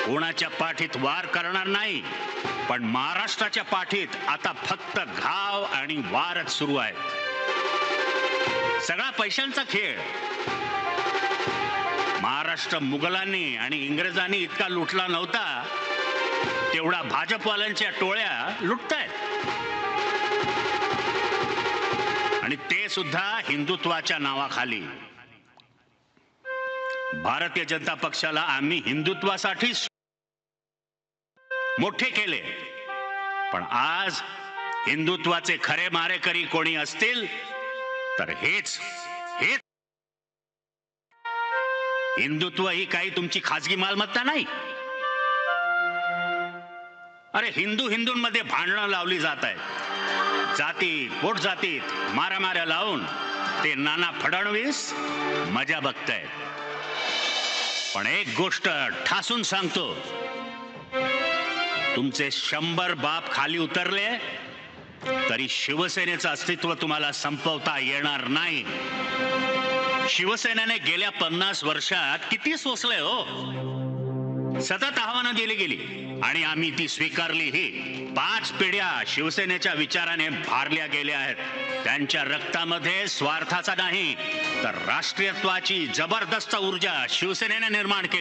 कोणाच्या पाठीत वार करणार नाही, पण महाराष्ट्राच्या पाठीत आता फक्त घाव आणि वारच सुरू आहे. सगळा पैशांचा खेळ. महाराष्ट्र मुघलांनी आणि इंग्रजांनी इतका लुटला नव्हता तेवढा भाजपवाल्यांच्या टोळ्या लुटतायत, आणि ते सुद्धा हिंदुत्वाच्या नावाखाली. भारतीय जनता पक्षाला आम्ही हिंदुत्वासाठी मोठे केले, पण आज हिंदुत्वाचे खरे मारेकरी कोणी असतील तर हेच. हिंदुत्व ही काही तुमची खाजगी मालमत्ता नाही. अरे हिंदूंमध्ये भांडणं लावली जात आहेत. जाती पोट जातीत मारामाऱ्या लावून ते नाना फडणवीस मजा बघतायत. पण एक गोष्ट ठासून सांगतो, तुमचे 100 बाप खाली उतरले तरी शिवसेनेचं अस्तित्व तुम्हाला संपवता येणार नाही. शिवसेनेने गेल्या 50 वर्षात किती सोसले हो. सतत आव्हानं दिली गेली आणि आम्ही ती स्वीकारलीही. 5 पिढ्या शिवसेनेच्या विचाराने भारल्या गेल्या आहेत. त्यांच्या रक्तामध्ये स्वार्थाचा नाही तर राष्ट्रीयत्वाची जबरदस्त ऊर्जा शिवसेनेने निर्माण केली.